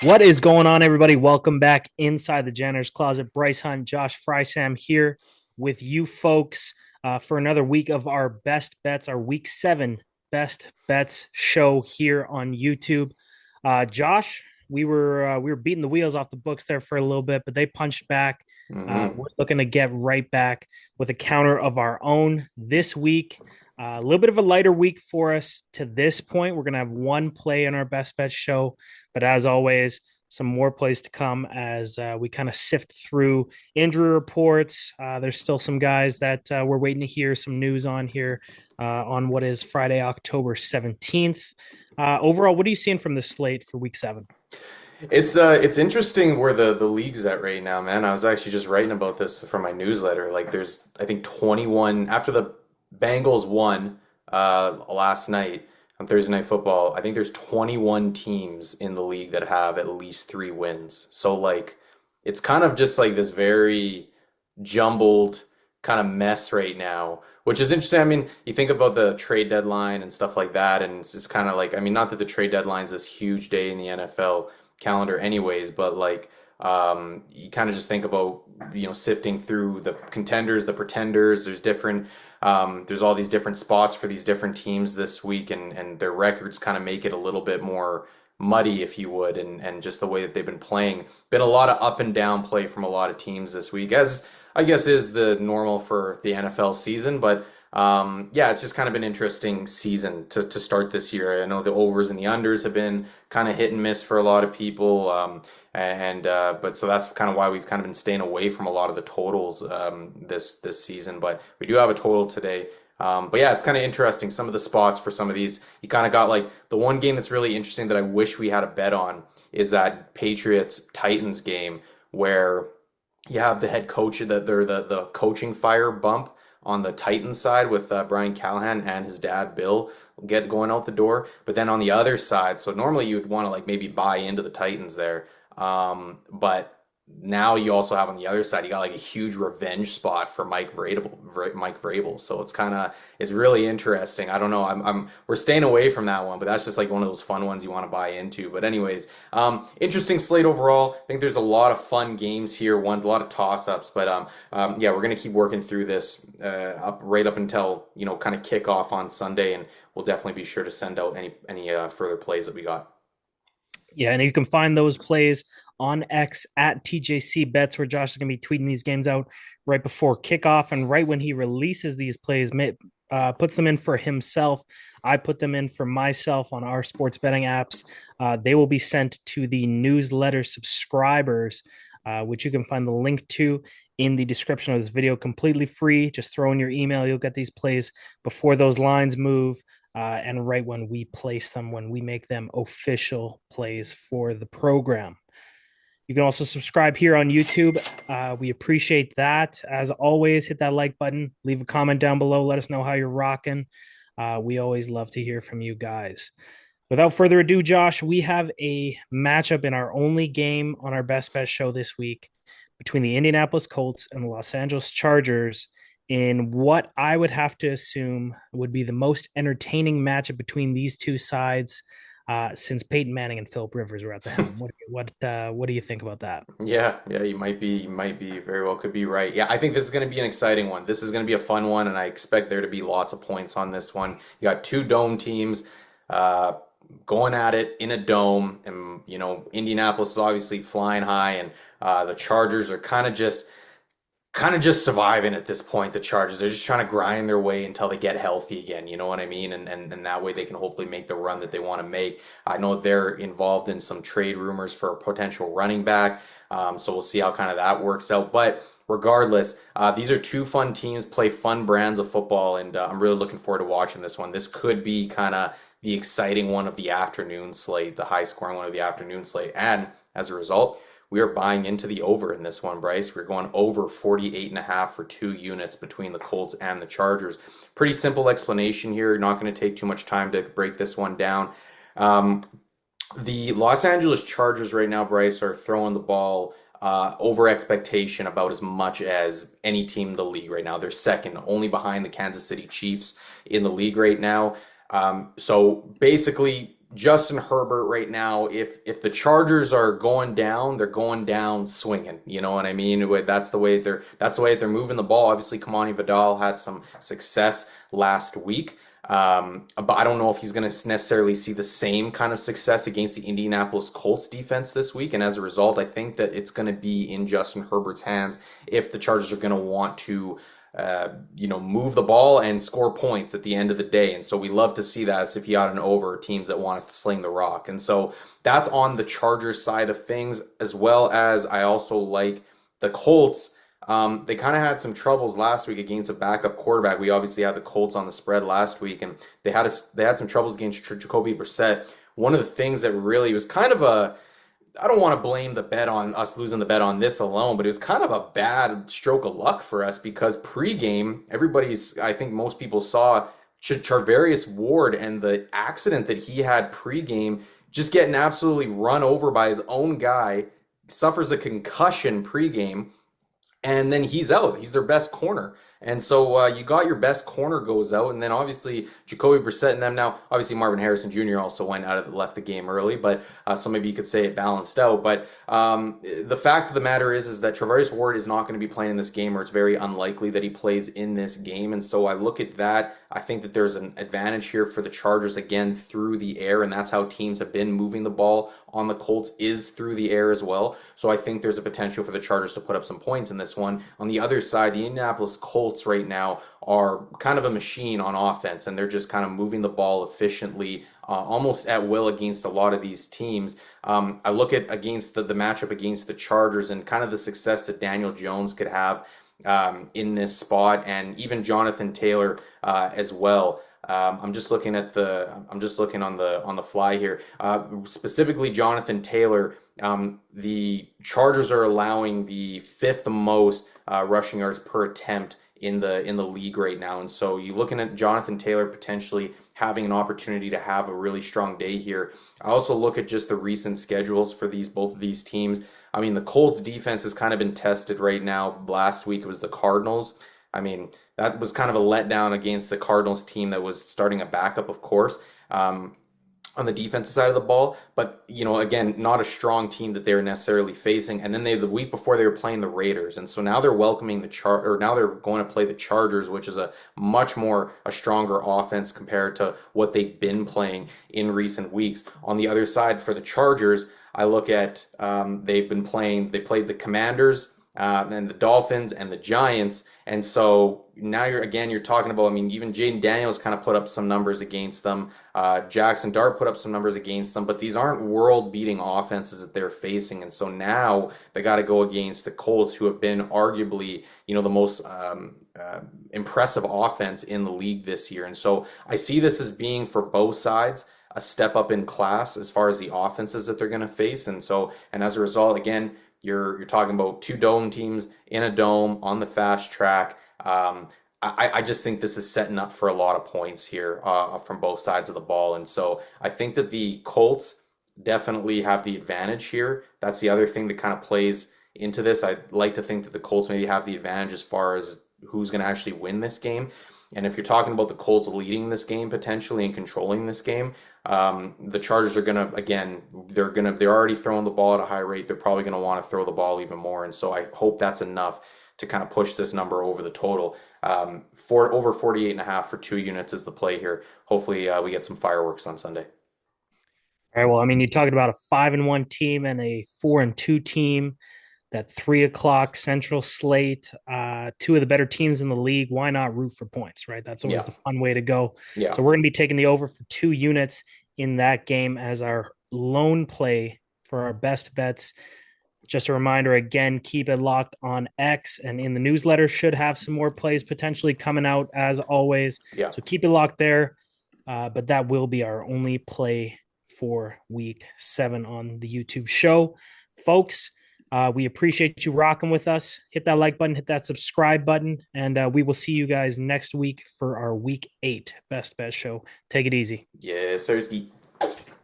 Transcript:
What is going on, everybody? Welcome back inside the Janitor's Closet. Bryce Hunt, Josh Frey-Sam here with you folks for another week of our best bets, our week 7 best bets show here on YouTube. Josh, we were beating the wheels off the books there for a little bit, but they punched back. Hmm. We're looking to get right back with a counter of our own this week. A little bit of a lighter week for us to this point. We're going to have one play in our best bet show, but as always, some more plays to come as we kind of sift through injury reports. There's still some guys that we're waiting to hear some news on here on what is Friday, October 17th. Overall, what are you seeing from this slate for week 7? It's interesting where the league's at right now, man. I was actually just writing about this for my newsletter. Like there's I think 21 after the Bengals won last night on Thursday Night Football. I think there's 21 teams in the league that have at least 3 wins. So like it's kind of just like this very jumbled kind of mess right now, which is interesting. I mean, you think about the trade deadline and stuff like that, and it's just kind of like, I mean, not that the trade deadline is this huge day in the NFL calendar anyways, but like you kind of just think about, sifting through the contenders, the pretenders. There's all these different spots for these different teams this week, and their records kind of make it a little bit more muddy, if you would, and just the way that they've been playing. Been a lot of up and down play from a lot of teams this week, as I guess is the normal for the NFL season. But yeah, it's just kind of an interesting season to start this year. I know the overs and the unders have been kind of hit and miss for a lot of people. But so that's kind of why we've kind of been staying away from a lot of the totals this season. But we do have a total today. But yeah, it's kind of interesting. Some of the spots for some of these, you kind of got like the one game that's really interesting that I wish we had a bet on is that Patriots Titans game where you have the head coach, the coaching fire bump on the Titans side with Brian Callahan and his dad Bill get going out the door. But then on the other side, so normally you'd want to like maybe buy into the Titans there, but now you also have on the other side, you got like a huge revenge spot for Mike Vrabel. So it's really interesting. I don't know. We're staying away from that one, but that's just like one of those fun ones you want to buy into. But anyways, interesting slate overall. I think there's a lot of fun games here. One's a lot of toss ups, but yeah, we're gonna keep working through this up until kind of kickoff on Sunday, and we'll definitely be sure to send out any further plays that we got. Yeah, and you can find those plays on X at TJC Bets, where Josh is going to be tweeting these games out right before kickoff and right when he releases these plays, puts them in for himself. I put them in for myself on our sports betting apps. They will be sent to the newsletter subscribers, which you can find the link to in the description of this video, completely free. Just throw in your email. You'll get these plays before those lines move and right when we place them, when we make them official plays for the program. You can also subscribe here on YouTube. We appreciate that. As always, hit that like button, leave a comment down below, let us know how you're rocking. We always love to hear from you guys. Without further ado, Josh, we have a matchup in our only game on our Best Bet show this week between the Indianapolis Colts and the Los Angeles Chargers in what I would have to assume would be the most entertaining matchup between these two sides since Peyton Manning and Philip Rivers were at the helm. What do you think about that? Yeah, yeah, you might be very well could be right. Yeah, I think this is going to be an exciting one. This is going to be a fun one, and I expect there to be lots of points on this one. You got two dome teams uh, going at it in a dome, and Indianapolis is obviously flying high, and the Chargers are kind of just surviving at this point. The Chargers, they're just trying to grind their way until they get healthy again. You know what I mean? And that way they can hopefully make the run that they want to make. I know they're involved in some trade rumors for a potential running back. So we'll see how kind of that works out. But regardless, these are two fun teams, play fun brands of football, and I'm really looking forward to watching this one. This could be kind of the exciting one of the afternoon slate, the high scoring one of the afternoon slate. And as a result, we are buying into the over in this one, Bryce. We're going over 48.5 for 2 units between the Colts and the Chargers. Pretty simple explanation here. Not going to take too much time to break this one down. The Los Angeles Chargers right now, Bryce, are throwing the ball over expectation about as much as any team in the league right now. They're second, only behind the Kansas City Chiefs in the league right now. So basically, Justin Herbert right now, if the Chargers are going down, they're going down swinging. You know what I mean? That's the way they're moving the ball. Obviously, Kamani Vidal had some success last week. But I don't know if he's going to necessarily see the same kind of success against the Indianapolis Colts defense this week. And as a result, I think that it's going to be in Justin Herbert's hands if the Chargers are going to want to move the ball and score points at the end of the day. And so we love to see that as if you had an over teams that want to sling the rock. And so that's on the Chargers side of things, as well as I also like the Colts. They kind of had some troubles last week against a backup quarterback. We obviously had the Colts on the spread last week, and they had some troubles against Jacoby Brissett. One of the things that really was kind of I don't want to blame the bet on us losing the bet on this alone, but it was kind of a bad stroke of luck for us because pregame, I think most people saw Charvarius Ward and the accident that he had pregame, just getting absolutely run over by his own guy, suffers a concussion pregame, and then he's out. He's their best corner. And so you got your best corner goes out, and then obviously Jacoby Brissett and them now. Obviously Marvin Harrison Jr. also left the game early, but so maybe you could say it balanced out. But the fact of the matter is that Charvarius Ward is not going to be playing in this game, or it's very unlikely that he plays in this game. And so I look at that. I think that there's an advantage here for the Chargers again through the air, and that's how teams have been moving the ball on the Colts is through the air as well. So I think there's a potential for the Chargers to put up some points in this one. On the other side, the Indianapolis Colts right now are kind of a machine on offense, and they're just kind of moving the ball efficiently, almost at will against a lot of these teams. I look at against the matchup against the Chargers and kind of the success that Daniel Jones could have in this spot, and even Jonathan Taylor as well. I'm just looking on the fly here. Specifically, Jonathan Taylor. The Chargers are allowing the fifth most rushing yards per attempt in the league right now, and so you're looking at Jonathan Taylor potentially having an opportunity to have a really strong day here. I also look at just the recent schedules for both of these teams. I mean, the Colts defense has kind of been tested right now. Last week it was the Cardinals. I mean, that was kind of a letdown against the Cardinals team that was starting a backup, of course, on the defensive side of the ball. But, again, not a strong team that they were necessarily facing. And then the week before they were playing the Raiders. And so now they're welcoming now they're going to play the Chargers, which is a stronger offense compared to what they've been playing in recent weeks. On the other side for the Chargers, I look at they played the Commanders, and the Dolphins and the Giants. And so now you're talking about, I mean, even Jaden Daniels kind of put up some numbers against them. Jackson Dart put up some numbers against them, but these aren't world-beating offenses that they're facing. And so now they got to go against the Colts, who have been arguably, the most impressive offense in the league this year. And so I see this as being, for both sides, a step up in class as far as the offenses that they're going to face. And as a result, again, you're talking about two dome teams in a dome on the fast track. I just think this is setting up for a lot of points here from both sides of the ball. And so I think that the Colts definitely have the advantage here. That's the other thing that kind of plays into this. I'd like to think that the Colts maybe have the advantage as far as who's going to actually win this game. And if you're talking about the Colts leading this game potentially and controlling this game, the Chargers are they're already throwing the ball at a high rate. They're probably going to want to throw the ball even more. And so I hope that's enough to kind of push this number over the total. For over 48.5 for 2 units is the play here. Hopefully we get some fireworks on Sunday. All right. Well, I mean, you're talking about a 5-1 team and a 4-2 team. That 3:00 Central slate, two of the better teams in the league. Why not root for points, right? That's always the fun way to go. Yeah. So we're going to be taking the over for 2 units in that game as our lone play for our best bets. Just a reminder, again, keep it locked on X, and in the newsletter should have some more plays potentially coming out as always. Yeah. So keep it locked there. But that will be our only play for week 7 on the YouTube show. Folks, we appreciate you rocking with us. Hit that like button, hit that subscribe button, and we will see you guys next week for our week 8 Best Bet show. Take it easy. Yes, sir.